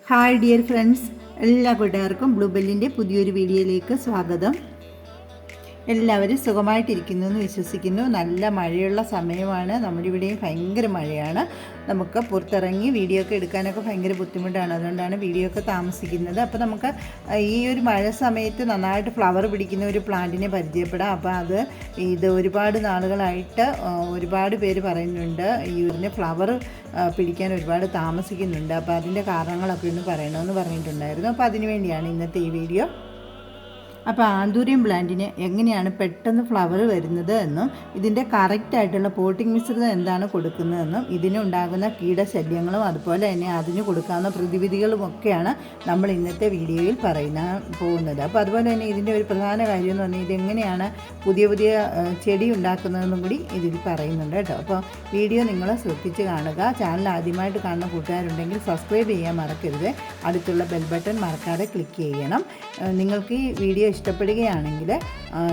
Hi dear friends, എല്ലാ കൂട്ടുകാർക്കും ബ്ലൂബെല്ലിൻ്റെ പുതിയൊരു വീഡിയോയിലേക്ക് സ്വാഗതം. എല്ലാവരും സുഖമായിട്ടിരിക്കുന്നു എന്ന് വിശ്വസിക്കുന്നു. നല്ല മഴയുള്ള സമയമാണ്. നമ്മുടെ ഇവിടെയും ഭയങ്കര മഴയാണ്. നമുക്ക് പുറത്തിറങ്ങി വീഡിയോ ഒക്കെ എടുക്കാനൊക്കെ ഭയങ്കര ബുദ്ധിമുട്ടാണ്. അതുകൊണ്ടാണ് വീഡിയോ ഒക്കെ താമസിക്കുന്നത്. അപ്പോൾ നമുക്ക് ഈ ഒരു മഴ സമയത്ത് നന്നായിട്ട് ഫ്ലവർ പിടിക്കുന്ന ഒരു പ്ലാന്റിനെ പരിചയപ്പെടാം. അപ്പോൾ ഇത് ഒരുപാട് നാളുകളായിട്ട് ഒരുപാട് പേര് പറയുന്നുണ്ട് ഈ ഇതിന് ഫ്ലവർ പിടിക്കാൻ ഒരുപാട് താമസിക്കുന്നുണ്ട്. അപ്പോൾ അതിൻ്റെ കാരണങ്ങളൊക്കെ ഒന്ന് പറയണമെന്ന് പറഞ്ഞിട്ടുണ്ടായിരുന്നു. അപ്പോൾ അതിനു വേണ്ടിയാണ് ഇന്നത്തെ ഈ വീഡിയോ. അപ്പോൾ ആന്തൂറിയം പ്ലാന്റിന് എങ്ങനെയാണ് പെട്ടെന്ന് ഫ്ലവർ വരുന്നത് എന്നും ഇതിൻ്റെ കറക്റ്റായിട്ടുള്ള പോട്ടിംഗ് മിശ്രിതം എന്താണ് കൊടുക്കുന്നതെന്നും ഇതിനുണ്ടാകുന്ന കീടശല്യങ്ങളും അതുപോലെ തന്നെ അതിന് കൊടുക്കാവുന്ന പ്രതിവിധികളുമൊക്കെയാണ് നമ്മൾ ഇന്നത്തെ വീഡിയോയിൽ പോകുന്നത്. അപ്പോൾ അതുപോലെ തന്നെ ഇതിൻ്റെ ഒരു പ്രധാന കാര്യം എന്ന് പറഞ്ഞാൽ ഇതെങ്ങനെയാണ് പുതിയ പുതിയ ചെടി ഉണ്ടാക്കുന്നതെന്നും കൂടി ഇതിൽ പറയുന്നുണ്ട് കേട്ടോ. അപ്പോൾ വീഡിയോ നിങ്ങൾ ശ്രദ്ധിച്ച് കാണുക. ചാനൽ ആദ്യമായിട്ട് കാണുന്ന കൂട്ടുകാരുണ്ടെങ്കിൽ സബ്സ്ക്രൈബ് ചെയ്യാൻ മറക്കരുത്. അടുത്തുള്ള ബെൽ ബട്ടൺ മറക്കാതെ ക്ലിക്ക് ചെയ്യണം. നിങ്ങൾക്ക് ഈ വീഡിയോ ഇഷ്ടപ്പെടുകയാണെങ്കിൽ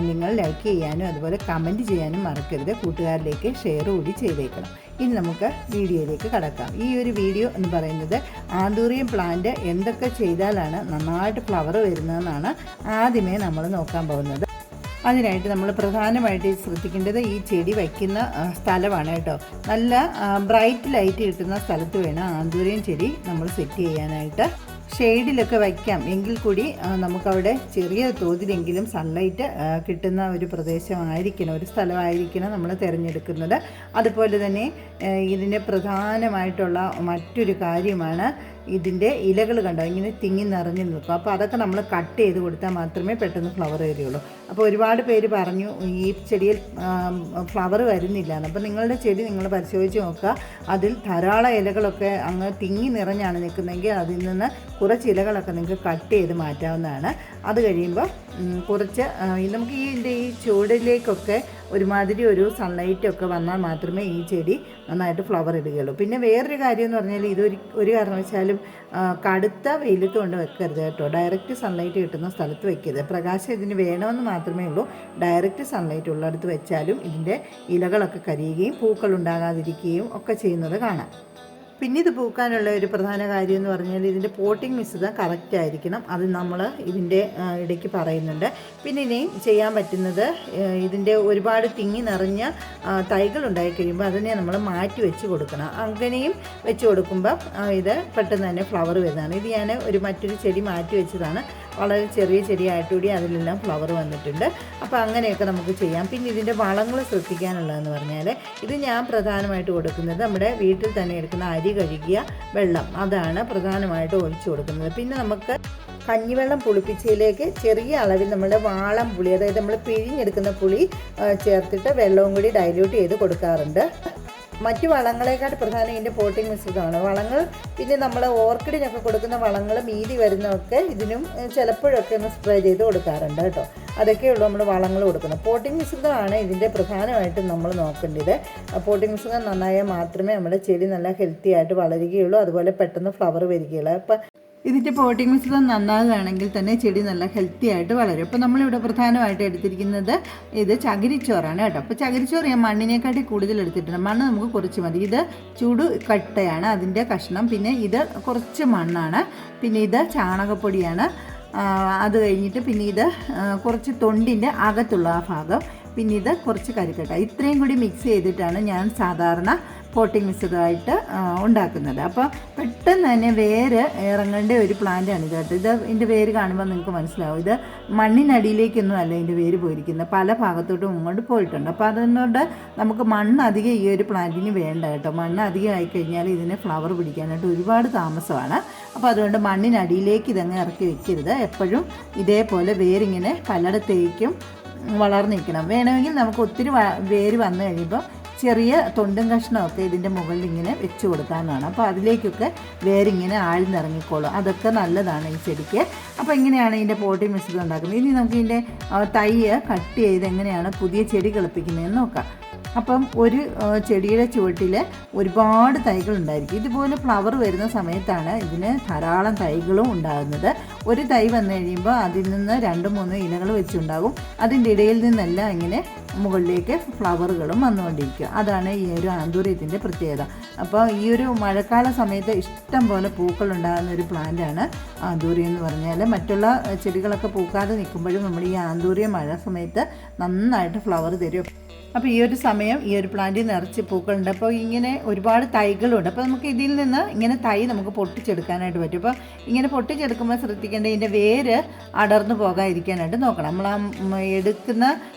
നിങ്ങൾ ലൈക്ക് ചെയ്യാനും അതുപോലെ കമൻറ്റ് ചെയ്യാനും മറക്കരുത്. കൂട്ടുകാരിലേക്ക് ഷെയർ കൂടി ചെയ്തേക്കണം. ഇനി നമുക്ക് വീഡിയോയിലേക്ക് കടക്കാം. ഈ ഒരു വീഡിയോ എന്ന് പറയുന്നത് ആന്തൂറിയം പ്ലാന്റ് എന്തൊക്കെ ചെയ്താലാണ് നന്നായിട്ട് ഫ്ലവർ വരുന്നതെന്നാണ് ആദ്യമേ നമ്മൾ നോക്കാൻ പോകുന്നത്. അതിനായിട്ട് നമ്മൾ പ്രധാനമായിട്ട് ശ്രദ്ധിക്കേണ്ടത് ഈ ചെടി വയ്ക്കുന്ന സ്ഥലമാണ് കേട്ടോ. നല്ല ബ്രൈറ്റ് ലൈറ്റ് കിട്ടുന്ന സ്ഥലത്ത് വേണം ആന്തൂറിയം ചെടി നമ്മൾ സെറ്റ് ചെയ്യാനായിട്ട്. ഷെയ്ഡിലൊക്കെ വയ്ക്കാം എങ്കിൽ കൂടി നമുക്കവിടെ ചെറിയ തോതിലെങ്കിലും സൺലൈറ്റ് കിട്ടുന്ന ഒരു പ്രദേശമായിരിക്കണം, ഒരു സ്ഥലമായിരിക്കണം നമ്മൾ തിരഞ്ഞെടുക്കുന്നത്. അതുപോലെ തന്നെ ഇതിൻ്റെ പ്രധാനമായിട്ടുള്ള മറ്റൊരു കാര്യമാണ് ഇതിൻ്റെ ഇലകൾ കണ്ടോ ഇങ്ങനെ തിങ്ങി നിറഞ്ഞു നിൽക്കും. അപ്പോൾ അതൊക്കെ നമ്മൾ കട്ട് ചെയ്ത് കൊടുത്താൽ മാത്രമേ പെട്ടെന്ന് ഫ്ലവർ വരികയുള്ളൂ. അപ്പോൾ ഒരുപാട് പേര് പറഞ്ഞു ഈ ചെടിയിൽ ഫ്ലവർ വരുന്നില്ല എന്ന്. അപ്പോൾ നിങ്ങളുടെ ചെടി നിങ്ങൾ പരിശോധിച്ച് നോക്കുക. അതിൽ ധാരാളം ഇലകളൊക്കെ അങ്ങ് തിങ്ങി നിറഞ്ഞാണ് നിൽക്കുന്നതെങ്കിൽ അതിൽ നിന്ന് കുറച്ച് ഇലകളൊക്കെ നിങ്ങൾക്ക് കട്ട് ചെയ്ത് മാറ്റാവുന്നതാണ്. അത് കഴിയുമ്പോൾ കുറച്ച് നമുക്ക് ഈ ചൂടിലേക്കൊക്കെ ഒരുമാതിരി ഒരു സൺലൈറ്റൊക്കെ വന്നാൽ മാത്രമേ ഈ ചെടി നന്നായിട്ട് ഫ്ലവർ ഇടുകയുള്ളൂ. പിന്നെ വേറൊരു കാര്യം എന്ന് പറഞ്ഞാൽ ഒരു കാരണവശാലും കടുത്ത വെയിലത്ത് കൊണ്ട് വെക്കരുത് കേട്ടോ. ഡയറക്റ്റ് സൺലൈറ്റ് കിട്ടുന്ന സ്ഥലത്ത് വെക്കരുത്. പ്രകാശം ഇതിന് വേണമെന്ന് മാത്രമേ ഉള്ളൂ. ഡയറക്റ്റ് സൺലൈറ്റ് ഉള്ളിടത്ത് വെച്ചാലും ഇതിൻ്റെ ഇലകളൊക്കെ കരിയുകയും പൂക്കൾ ഉണ്ടാകാതിരിക്കുകയും ഒക്കെ ചെയ്യുന്നത് കാണാം. പിന്നെ ഇത് പൂക്കാനുള്ള ഒരു പ്രധാന കാര്യം എന്ന് പറഞ്ഞാൽ ഇതിൻ്റെ പോട്ടിംഗ് മിശ്രിതം കറക്റ്റ് ആയിരിക്കണം. അത് നമ്മൾ ഇതിൻ്റെ ഇടയ്ക്ക് പറയുന്നുണ്ട്. പിന്നെ ഇനിയും ചെയ്യാൻ പറ്റുന്നത് ഇതിൻ്റെ ഒരുപാട് തിങ്ങി നിറഞ്ഞ തൈകൾ ഉണ്ടായി കഴിയുമ്പോൾ അതിനെ നമ്മൾ മാറ്റി വെച്ച് കൊടുക്കണം. അങ്ങനെയും വെച്ച് കൊടുക്കുമ്പോൾ ഇത് പെട്ടെന്ന് തന്നെ ഫ്ലവർ വരുന്നതാണ്. ഇത് ഞാൻ മറ്റൊരു ചെടി മാറ്റി വെച്ചതാണ്. വളരെ ചെറിയ ചെടിയായിട്ടുകൂടി അതിലെല്ലാം ഫ്ലവർ വന്നിട്ടുണ്ട്. അപ്പോൾ അങ്ങനെയൊക്കെ നമുക്ക് ചെയ്യാം. പിന്നെ ഇതിൻ്റെ വളങ്ങൾ ശ്രദ്ധിക്കാനുള്ളതെന്ന് പറഞ്ഞാൽ ഇത് ഞാൻ പ്രധാനമായിട്ട് കൊടുക്കുന്നത് നമ്മുടെ വീട്ടിൽ തന്നെ എടുക്കുന്ന അരി കഴുകിയ വെള്ളം, അതാണ് പ്രധാനമായിട്ട് ഒഴിച്ചു കൊടുക്കുന്നത്. പിന്നെ നമുക്ക് കഞ്ഞിവെള്ളം പുളിപ്പിച്ചതിലേക്ക് ചെറിയ അളവിൽ നമ്മുടെ വാളം പുളി, അതായത് നമ്മൾ പിഴിഞ്ഞെടുക്കുന്ന പുളി ചേർത്തിട്ട് വെള്ളവും കൂടി ഡൈല്യൂട്ട് ചെയ്ത് കൊടുക്കാറുണ്ട്. മറ്റു വളങ്ങളെക്കാൾ പ്രധാനം ഇതിൻ്റെ പോട്ടിംഗ് മിശ്രിതമാണ്. വളങ്ങൾ പിന്നെ നമ്മൾ ഓർക്കിഡിനൊക്കെ കൊടുക്കുന്ന വളങ്ങൾ മീതി വരുന്നതൊക്കെ ഇതിനും ചിലപ്പോഴൊക്കെ ഒന്ന് സ്പ്രേ ചെയ്ത് കൊടുക്കാറുണ്ട് കേട്ടോ. അതൊക്കെയുള്ളൂ നമ്മൾ വളങ്ങൾ കൊടുക്കുന്നത്. പോട്ടിംഗ് മിശ്രിതമാണ് ഇതിൻ്റെ പ്രധാനമായിട്ടും നമ്മൾ നോക്കേണ്ടത്. പോട്ടിംഗ് മിശ്രിതം നന്നായാൽ മാത്രമേ നമ്മുടെ ചെടി നല്ല ഹെൽത്തി ആയിട്ട് വളരുകയുള്ളൂ, അതുപോലെ പെട്ടെന്ന് ഫ്ലവർ വരികയുള്ളൂ. അപ്പം ഇതിൻ്റെ പോട്ടിംഗ് മിശ്രിതം നന്നാകുകയാണെങ്കിൽ തന്നെ ചെടി നല്ല ഹെൽത്തി ആയിട്ട് വളരും. അപ്പോൾ നമ്മളിവിടെ പ്രധാനമായിട്ട് എടുത്തിരിക്കുന്നത് ഇത് ചകിരിച്ചോറാണ് കേട്ടോ. അപ്പോൾ ചകിരിച്ചോറ് ഞാൻ മണ്ണിനെക്കാട്ടി കൂടുതൽ എടുത്തിട്ടുണ്ട്. മണ്ണ് നമുക്ക് കുറച്ച് മതി. ഇത് ചൂട് കട്ടയാണ് അതിൻ്റെ കഷ്ണം. പിന്നെ ഇത് കുറച്ച് മണ്ണാണ്. പിന്നെ ഇത് ചാണകപ്പൊടിയാണ്. അത് കഴിഞ്ഞിട്ട് പിന്നെ ഇത് കുറച്ച് തൊണ്ടിൻ്റെ അകത്തുള്ള ആ ഭാഗം. പിന്നെ ഇത് കുറച്ച് കരിക്കട്ട. ഇത്രയും കൂടി മിക്സ് ചെയ്തിട്ടാണ് ഞാൻ സാധാരണ പോട്ടിംഗ് മിശ്രിതമായിട്ട് ഉണ്ടാക്കുന്നത്. അപ്പോൾ പെട്ടെന്ന് തന്നെ വേര് ഇറങ്ങേണ്ട ഒരു പ്ലാന്റാണ് ഇത് കേട്ടോ. ഇതിൻ്റെ വേര് കാണുമ്പോൾ നിങ്ങൾക്ക് മനസ്സിലാവും. ഇത് മണ്ണിനടിയിലേക്കൊന്നും അല്ല ഇതിൻ്റെ വേര് പോയിരിക്കുന്നത്, പല ഭാഗത്തോട്ടും ഇങ്ങോട്ട് പോയിട്ടുണ്ട്. അപ്പോൾ അതുകൊണ്ട് നമുക്ക് മണ്ണ് അധികം ഈ ഒരു പ്ലാന്റിന് വേണ്ട കേട്ടോ. മണ്ണ് അധികം ആയിക്കഴിഞ്ഞാൽ ഇതിന് ഫ്ലവർ പിടിക്കാനായിട്ട് ഒരുപാട് താമസമാണ്. അപ്പോൾ അതുകൊണ്ട് മണ്ണിനടിയിലേക്ക് ഇതങ്ങ് ഇറക്കി വെക്കരുത്. എപ്പോഴും ഇതേപോലെ വേരിങ്ങനെ പലയിടത്തേക്കും വളർന്നിരിക്കണം. വേണമെങ്കിൽ നമുക്ക് ഒത്തിരി വേര് വന്നു കഴിയുമ്പോൾ ചെറിയ തൊണ്ടും കഷ്ണമൊക്കെ ഇതിൻ്റെ മുകളിൽ ഇങ്ങനെ വെച്ച് കൊടുക്കാവുന്നതാണ്. അപ്പോൾ അതിലേക്കൊക്കെ വേരിങ്ങനെ ആഴ്ന്നിറങ്ങിക്കോളും. അതൊക്കെ നല്ലതാണ് ഈ ചെടിക്ക്. അപ്പോൾ ഇങ്ങനെയാണ് ഇതിൻ്റെ പോട്ടിംഗ് മിശ്രിതം ഉണ്ടാക്കുന്നത്. ഇനി നമുക്ക് ഇതിൻ്റെ തൈ കട്ട് ചെയ്ത് എങ്ങനെയാണ് പുതിയ ചെടി കിളിപ്പിക്കുന്നതെന്ന് നോക്കാം. അപ്പം ഒരു ചെടിയുടെ ചുവട്ടിൽ ഒരുപാട് തൈകളുണ്ടായിരിക്കും. ഇതുപോലെ ഫ്ലവർ വരുന്ന സമയത്താണ് ഇതിന് ധാരാളം തൈകളും ഉണ്ടാകുന്നത്. ഒരു തൈ വന്നു കഴിയുമ്പോൾ അതിൽ നിന്ന് 2-3 ഇലകൾ വെച്ചുണ്ടാകും. അതിൻ്റെ ഇടയിൽ നിന്നെല്ലാം ഇങ്ങനെ മുകളിലേക്ക് ഫ്ലവറുകളും വന്നുകൊണ്ടിരിക്കുക. അതാണ് ഈ ഒരു ആന്തൂറിയത്തിൻ്റെ പ്രത്യേകത. അപ്പോൾ ഈ ഒരു മഴക്കാല സമയത്ത് ഇഷ്ടം പോലെ പൂക്കളുണ്ടാകുന്ന ഒരു പ്ലാന്റാണ് ആന്തൂറിയം എന്ന് പറഞ്ഞാൽ. മറ്റുള്ള ചെടികളൊക്കെ പൂക്കാതെ നിൽക്കുമ്പോഴും നമ്മൾ ഈ ആന്തൂറിയം മഴ സമയത്ത് നന്നായിട്ട് ഫ്ലവർ തരും. അപ്പോൾ ഈ ഒരു സമയം ഈ ഒരു പ്ലാന്റിൽ നിറച്ച് പൂക്കളുണ്ട്. അപ്പോൾ ഇങ്ങനെ ഒരുപാട് തൈകളുണ്ട്. അപ്പോൾ നമുക്ക് ഇതിൽ നിന്ന് ഇങ്ങനെ തൈ നമുക്ക് പൊട്ടിച്ചെടുക്കാനായിട്ട് പറ്റും. അപ്പോൾ ഇങ്ങനെ പൊട്ടിച്ചെടുക്കുമ്പോൾ ശ്രദ്ധിക്കേണ്ട ഇതിൻ്റെ വേര് അടർന്നു പോകാതിരിക്കാനായിട്ട് നോക്കണം. നമ്മൾ എടുക്കുന്ന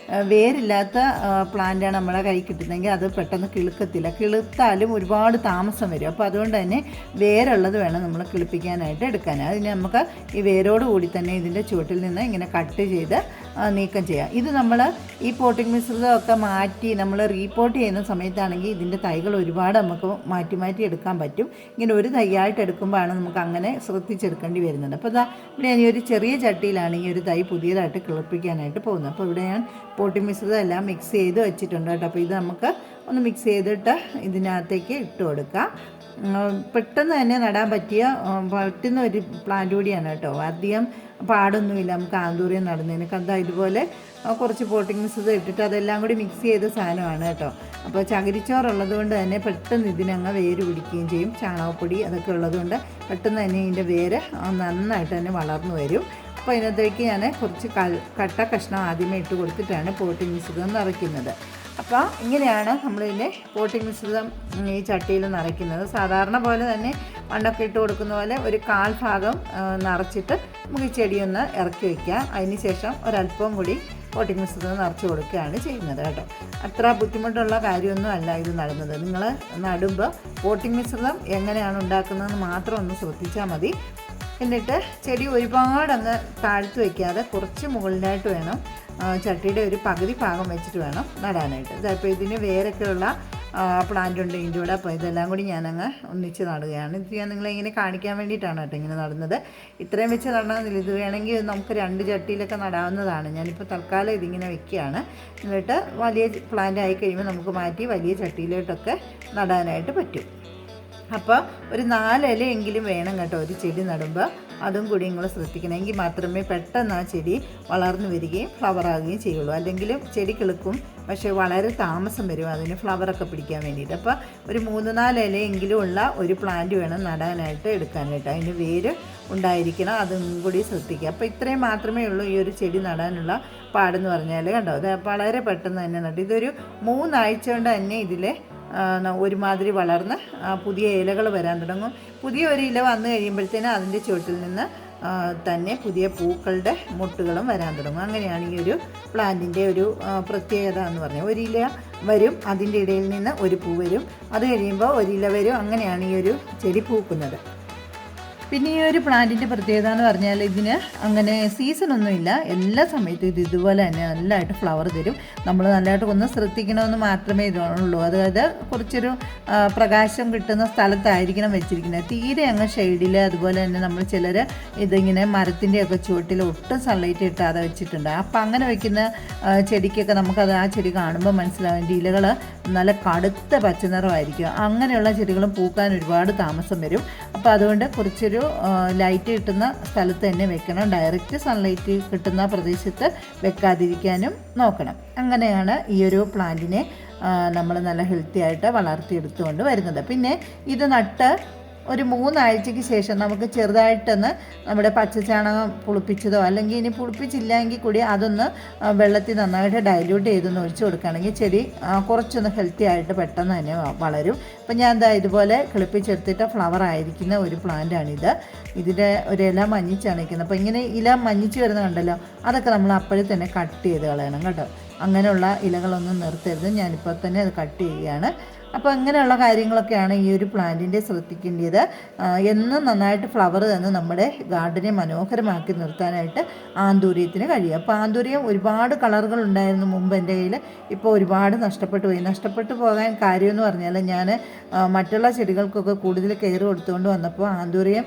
വേരില്ലാത്ത പ്ലാന്റാണ് നമ്മളെ കൈ കിട്ടുന്നതെങ്കിൽ അത് പെട്ടെന്ന് കിളുക്കത്തില്ല. കിളുത്താലും ഒരുപാട് താമസം വരും. അപ്പോൾ അതുകൊണ്ട് തന്നെ വേരുള്ളത് വേണം നമ്മൾ കിളിപ്പിക്കാനായിട്ട് എടുക്കാൻ. അതിന് നമുക്ക് ഈ വേരോട് കൂടി തന്നെ ഇതിൻ്റെ ചുവട്ടിൽ നിന്ന് ഇങ്ങനെ കട്ട് ചെയ്ത് നീക്കം ചെയ്യാം. ഇത് നമ്മൾ ഈ പോട്ടിംഗ് മിശ്രിതമൊക്കെ മാറ്റി നമ്മൾ റീപോർട്ട് ചെയ്യുന്ന സമയത്താണെങ്കിൽ ഇതിൻ്റെ തൈകൾ ഒരുപാട് നമുക്ക് മാറ്റി എടുക്കാൻ പറ്റും. ഇങ്ങനെ ഒരു തൈയായിട്ട് എടുക്കുമ്പോഴാണ് നമുക്ക് അങ്ങനെ ശ്രദ്ധിച്ചെടുക്കേണ്ടി വരുന്നത്. അപ്പോൾ ഇവിടെ ഞാൻ ഈ ഒരു ചെറിയ ചട്ടിയിലാണ് ഈ ഒരു തൈ പുതിയതായിട്ട് കിളിപ്പിക്കാനായിട്ട് പോകുന്നത്. അപ്പോൾ ഇവിടെ ഞാൻ പോട്ടിംഗ് മിശ്രിതം എല്ലാം മിക്സ് ചെയ്ത് വെച്ചിട്ടുണ്ട് കേട്ടോ. അപ്പോൾ ഇത് നമുക്ക് ഒന്ന് മിക്സ് ചെയ്തിട്ട് ഇതിനകത്തേക്ക് ഇട്ട് കൊടുക്കാം. പെട്ടെന്ന് തന്നെ നടാൻ പറ്റുന്ന ഒരു പ്ലാന്റ് കൂടിയാണ് കേട്ടോ. അധികം പാടൊന്നുമില്ല നമുക്ക് ആന്തൂറിയം നടുന്നതിന്. കണ്ടാൽ ഇതുപോലെ കുറച്ച് പോട്ടിംഗ് മിശ്രിതം ഇട്ടിട്ട് അതെല്ലാം കൂടി മിക്സ് ചെയ്ത സാധനമാണ് കേട്ടോ. അപ്പോൾ ചകിരിച്ചോറുള്ളത് കൊണ്ട് തന്നെ പെട്ടെന്ന് ഇതിനങ്ങ് വേര് പിടിക്കുകയും ചെയ്യും. ചാണകപ്പൊടി അതൊക്കെ ഉള്ളതുകൊണ്ട് പെട്ടെന്ന് തന്നെ ഇതിൻ്റെ വേര് നന്നായിട്ട് തന്നെ വളർന്നു വരും. അപ്പോൾ ഇതിനകത്തേക്ക് ഞാൻ കുറച്ച് കട്ട കഷ്ണം ആദ്യമേ ഇട്ട് കൊടുത്തിട്ടാണ് പോട്ടിംഗ് മിശ്രിതം നിറയ്ക്കുന്നത്. അപ്പോൾ ഇങ്ങനെയാണ് നമ്മളിതിൻ്റെ പോട്ടിംഗ് മിശ്രിതം ഈ ചട്ടിയിൽ നിറയ്ക്കുന്നത്. സാധാരണ പോലെ തന്നെ മണ്ണൊക്കെ ഇട്ട് കൊടുക്കുന്ന പോലെ ഒരു 1/4 ഭാഗം നിറച്ചിട്ട് നമുക്ക് ഈ ചെടിയൊന്ന് ഇറക്കി വയ്ക്കാം. അതിന് ശേഷം ഒരല്പം കൂടി പോട്ടിംഗ് മിശ്രിതം നിറച്ച് കൊടുക്കുകയാണ് ചെയ്യുന്നത് കേട്ടോ. അത്ര ബുദ്ധിമുട്ടുള്ള കാര്യമൊന്നും അല്ല ഇത് നടുന്നത്. നിങ്ങൾ നടുമ്പോൾ പോട്ടിംഗ് മിശ്രിതം എങ്ങനെയാണ് ഉണ്ടാക്കുന്നതെന്ന് മാത്രം ഒന്ന് ശ്രദ്ധിച്ചാൽ മതി. എന്നിട്ട് ചെടി ഒരുപാടങ്ങ് താഴ്ത്തി വയ്ക്കാതെ കുറച്ച് മുകളിലായിട്ട് വേണം, ചട്ടിയുടെ ഒരു പകുതി ഭാഗം വെച്ചിട്ട് വേണം നടാനായിട്ട്. ഇതായപ്പോൾ ഇതിന് വേരൊക്കെയുള്ള പ്ലാന്റ് ഉണ്ട് ഇതിൻ്റെ കൂടെ. അപ്പോൾ ഇതെല്ലാം കൂടി ഞാനങ്ങ് ഒന്നിച്ച് നടുകയാണ്. ഇത് ഞാൻ നിങ്ങളെ ഇങ്ങനെ കാണിക്കാൻ വേണ്ടിയിട്ടാണ് കേട്ടോ ഇങ്ങനെ നടുന്നത്. ഇത്രയും വെച്ച് നടണമെന്നില്ല. ഇത് വേണമെങ്കിൽ നമുക്ക് 2 ചട്ടിയിലൊക്കെ നടാവുന്നതാണ്. ഞാനിപ്പോൾ തൽക്കാലം ഇതിങ്ങനെ വെക്കുകയാണ്. എന്നിട്ട് വലിയ പ്ലാന്റ് ആയി കഴിയുമ്പോൾ നമുക്ക് മാറ്റി വലിയ ചട്ടിയിലോട്ടൊക്കെ നടാനായിട്ട് പറ്റും. അപ്പോൾ ഒരു 4 ഇലയെങ്കിലും വേണം കേട്ടോ ഒരു ചെടി നടുമ്പോൾ. അതും കൂടി നിങ്ങൾ ശ്രദ്ധിക്കണം. എങ്കിൽ മാത്രമേ പെട്ടെന്ന് ആ ചെടി വളർന്നു വരികയും ഫ്ലവർ ആകുകയും ചെയ്യുള്ളൂ. അല്ലെങ്കിലും ചെടി കിളുക്കും, പക്ഷേ വളരെ താമസം വരും അതിന് ഫ്ലവറൊക്കെ പിടിക്കാൻ വേണ്ടിയിട്ട്. അപ്പോൾ ഒരു 3-4 ഇലയെങ്കിലും ഉള്ള ഒരു പ്ലാന്റ് വേണം നടാനായിട്ട് എടുക്കാനായിട്ട്. അതിന് വേര് ഉണ്ടായിരിക്കണം, അതും കൂടി ശ്രദ്ധിക്കുക. അപ്പോൾ ഇത്രയും മാത്രമേ ഉള്ളൂ ഈ ഒരു ചെടി നടാനുള്ള പാടെന്ന് പറഞ്ഞാൽ. കണ്ടോ, അത് വളരെ പെട്ടെന്ന് തന്നെ നട്ടു. ഇതൊരു 3 ആഴ്ച കൊണ്ട് തന്നെ ഇതിൽ ഒരുമാതിരി വളർന്ന് പുതിയ ഇലകൾ വരാൻ തുടങ്ങും. പുതിയ ഒരു ഇല വന്നു കഴിയുമ്പോഴത്തേനും അതിൻ്റെ ചുവട്ടിൽ നിന്ന് തന്നെ പുതിയ പൂക്കളുടെ മുട്ടുകളും വരാൻ തുടങ്ങും. അങ്ങനെയാണ് ഈ ഒരു പ്ലാന്റിൻ്റെ ഒരു പ്രത്യേകത എന്ന് പറഞ്ഞാൽ. ഒരു ഇല വരും, അതിൻ്റെ ഇടയിൽ നിന്ന് ഒരു പൂ വരും, അത് കഴിയുമ്പോൾ ഒരു ഇല വരും. അങ്ങനെയാണ് ഈ ഒരു ചെടി പൂക്കുന്നത്. പിന്നെ ഈ ഒരു പ്ലാന്റിൻ്റെ പ്രത്യേകത എന്ന് പറഞ്ഞാൽ ഇതിന് അങ്ങനെ സീസണൊന്നുമില്ല. എല്ലാ സമയത്തും ഇത് ഇതുപോലെ തന്നെ നല്ലതായിട്ട് ഫ്ലവർ തരും. നമ്മൾ നല്ലതായിട്ട് ഒന്ന് ശ്രദ്ധിക്കണമെന്ന് മാത്രമേ ഇതുള്ളൂ. അതായത് കുറച്ചൊരു പ്രകാശം കിട്ടുന്ന സ്ഥലത്തായിരിക്കണം വെച്ചിരിക്കുന്നത്. തീരെ അങ്ങ് ഷെയ്ഡിൽ. അതുപോലെ തന്നെ നമ്മൾ ചിലർ ഇതിങ്ങനെ മരത്തിൻ്റെയൊക്കെ ചുവട്ടിൽ ഒട്ടും സൺലൈറ്റ് ഇട്ടാതെ വെച്ചിട്ടുണ്ട്. അപ്പം അങ്ങനെ വെക്കുന്ന ചെടിക്കൊക്കെ നമുക്കത് ആ ചെടി കാണുമ്പോൾ മനസ്സിലാവും അതിൻ്റെ ഇലകൾ നല്ല കടുത്ത പച്ചനിറമായിരിക്കും. അങ്ങനെയുള്ള ചെടികളും പൂക്കാൻ ഒരുപാട് താമസം വരും. അപ്പോൾ അതുകൊണ്ട് കുറച്ചൊരു ലൈറ്റ് കിട്ടുന്ന സ്ഥലത്ത് തന്നെ വെക്കണം. ഡയറക്റ്റ് സൺലൈറ്റ് കിട്ടുന്ന പ്രദേശത്ത് വെക്കാതിരിക്കാനും നോക്കണം. അങ്ങനെയാണ് ഈ ഒരു പ്ലാന്റിനെ നമ്മൾ നല്ല ഹെൽത്തി ആയിട്ട് വളർത്തിയെടുത്തുകൊണ്ട് വരുന്നത്. പിന്നെ ഇത് നട്ട് ഒരു 3 ആഴ്ചയ്ക്ക് ശേഷം നമുക്ക് ചെറുതായിട്ടൊന്ന് നമ്മുടെ പച്ചച്ചാണകം പുളിപ്പിച്ചതോ അല്ലെങ്കിൽ ഇനി പുളിപ്പിച്ചില്ല എങ്കിൽ കൂടി അതൊന്ന് വെള്ളത്തിൽ നന്നായിട്ട് ഡൈല്യൂട്ട് ചെയ്തൊന്ന് ഒഴിച്ചു കൊടുക്കുകയാണെങ്കിൽ ചെടി കുറച്ചൊന്ന് ഹെൽത്തി ആയിട്ട് പെട്ടെന്ന് തന്നെ വളരും. അപ്പം ഞാൻ എന്താ ഇതുപോലെ കിളിപ്പിച്ചെടുത്തിട്ട് ഫ്ലവർ ആയിരിക്കുന്ന ഒരു പ്ലാന്റാണിത്. ഇതിൻ്റെ ഒരു ഇല മഞ്ഞിച്ചാണ് നിൽക്കുന്നത്. അപ്പോൾ ഇങ്ങനെ ഇല മഞ്ഞിച്ച് വരുന്ന കണ്ടല്ലോ, അതൊക്കെ നമ്മൾ അപ്പോഴും തന്നെ കട്ട് ചെയ്ത് കളയണം കേട്ടോ. അങ്ങനെയുള്ള ഇലകളൊന്നും നിർത്തരുത്. ഞാനിപ്പോൾ തന്നെ അത് കട്ട് ചെയ്യുകയാണ്. അപ്പോൾ അങ്ങനെയുള്ള കാര്യങ്ങളൊക്കെയാണ് ഈ ഒരു പ്ലാന്റിൻ്റെ ശ്രദ്ധിക്കേണ്ടത്. എന്നും നന്നായിട്ട് ഫ്ലവർ തന്ന് നമ്മുടെ ഗാർഡനെ മനോഹരമാക്കി നിർത്താനായിട്ട് ആന്തൂര്യത്തിന് കഴിയും. അപ്പോൾ ആന്തൂര്യം ഒരുപാട് കളറുകൾ ഉണ്ടായിരുന്നു മുമ്പ് എൻ്റെ കയ്യിൽ. ഇപ്പോൾ ഒരുപാട് നഷ്ടപ്പെട്ടു പോയി. നഷ്ടപ്പെട്ടു പോകാൻ കാര്യമെന്ന് പറഞ്ഞാൽ ഞാൻ മറ്റുള്ള ചെടികൾക്കൊക്കെ കൂടുതൽ കെയർ കൊടുത്തുകൊണ്ട് വന്നപ്പോൾ ആന്തൂര്യം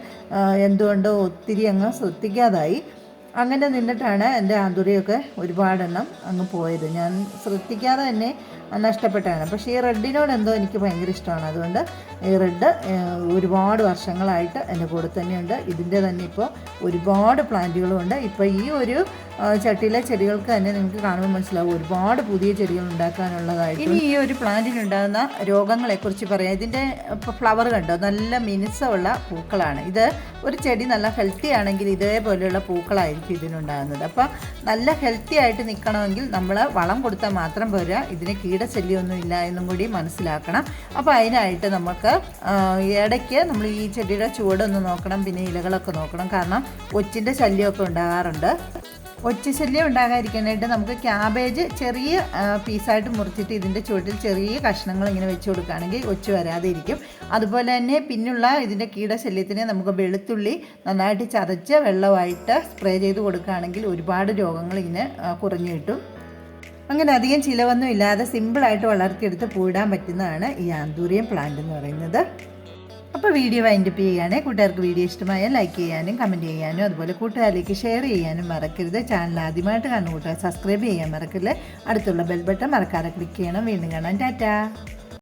എന്തുകൊണ്ടോ ഒത്തിരി അങ്ങ് ശ്രദ്ധിക്കാതായി. അങ്ങനെ നിന്നിട്ടാണ് എൻ്റെ ആന്തൂറിയൊക്കെ ഒരുപാടെണ്ണം അങ്ങ് പോയത്. ഞാൻ ശ്രദ്ധിക്കാതെ തന്നെ നഷ്ടപ്പെട്ടാണ്. പക്ഷേ ഈ റെഡിനോട് എന്തോ എനിക്ക് ഭയങ്കര ഇഷ്ടമാണ്. അതുകൊണ്ട് ഈ റെഡ് ഒരുപാട് വർഷങ്ങളായിട്ട് എൻ്റെ കൂടെ തന്നെയുണ്ട്. ഇതിൻ്റെ തന്നെ ഇപ്പോൾ ഒരുപാട് പ്ലാന്റുകളുമുണ്ട്. ഇപ്പോൾ ഈ ഒരു ചട്ടിയിലെ ചെടികൾക്ക് തന്നെ നിങ്ങൾക്ക് കാണുമ്പോൾ മനസ്സിലാവും ഒരുപാട് പുതിയ ചെടികൾ ഉണ്ടാക്കാനുള്ളതായിട്ട്. ഇനി ഈ ഒരു പ്ലാന്റിനുണ്ടാകുന്ന രോഗങ്ങളെക്കുറിച്ച് പറയാം. ഇതിൻ്റെ ഫ്ലവർ കണ്ടോ, നല്ല മിനുസമുള്ള പൂക്കളാണ്. ഇത് ഒരു ചെടി നല്ല ഹെൽത്തി ആണെങ്കിൽ ഇതേപോലെയുള്ള പൂക്കളായിരിക്കും ഇതിനുണ്ടാകുന്നത്. അപ്പോൾ നല്ല ഹെൽത്തി ആയിട്ട് നിൽക്കണമെങ്കിൽ നമ്മൾ വളം കൊടുത്താൽ മാത്രം പോരാ, ഇതിന് കീടശല്യമൊന്നും ഇല്ല എന്നും കൂടി മനസ്സിലാക്കണം. അപ്പോൾ അതിനായിട്ട് നമുക്ക് ഇടയ്ക്ക് നമ്മൾ ഈ ചെടിയുടെ ചുവടൊന്ന് നോക്കണം, പിന്നെ ഇലകളൊക്കെ നോക്കണം. കാരണം ഒച്ചിൻ്റെ ശല്യമൊക്കെ ഉണ്ടാകാറുണ്ട്. ഒച്ച ശല്യം ഉണ്ടാകാതിരിക്കാനായിട്ട് നമുക്ക് ക്യാബേജ് ചെറിയ പീസായിട്ട് മുറിച്ചിട്ട് ഇതിൻ്റെ ചുവട്ടിൽ ചെറിയ കഷ്ണങ്ങൾ ഇങ്ങനെ വെച്ച് കൊടുക്കുകയാണെങ്കിൽ ഒച്ച വരാതെ ഇരിക്കും. അതുപോലെ തന്നെ പിന്നുള്ള ഇതിൻ്റെ കീടശല്യത്തിന് നമുക്ക് വെളുത്തുള്ളി നന്നായിട്ട് ചതച്ച് വെള്ളമായിട്ട് സ്പ്രേ ചെയ്ത് കൊടുക്കുകയാണെങ്കിൽ ഒരുപാട് രോഗങ്ങൾ ഇങ്ങനെ കുറഞ്ഞു കിട്ടും. അങ്ങനെ അധികം ചിലവൊന്നും ഇല്ലാതെ സിമ്പിളായിട്ട് വളർത്തിയെടുത്ത് പൂവിടാൻ പറ്റുന്നതാണ് ഈ ആന്തൂറിയം പ്ലാന്റ് എന്ന് പറയുന്നത്. അപ്പോൾ വീഡിയോ വൈൻഡപ്പ് ചെയ്യുകയാണെങ്കിൽ കൂട്ടുകാർക്ക് വീഡിയോ ഇഷ്ടമായാൽ ലൈക്ക് ചെയ്യാനും കമൻറ്റ് ചെയ്യാനും അതുപോലെ കൂട്ടുകാരിലേക്ക് ഷെയർ ചെയ്യാനും മറക്കരുത്. ചാനൽ ആദ്യമായിട്ട് കാണുന്ന കൂട്ടുകാർ സബ്സ്ക്രൈബ് ചെയ്യാൻ മറക്കരുത്. അടുത്തുള്ള ബെൽ ബട്ടൺ മറക്കാതെ ക്ലിക്ക് ചെയ്യണം. വീണ്ടും കാണാം. ടാറ്റാ.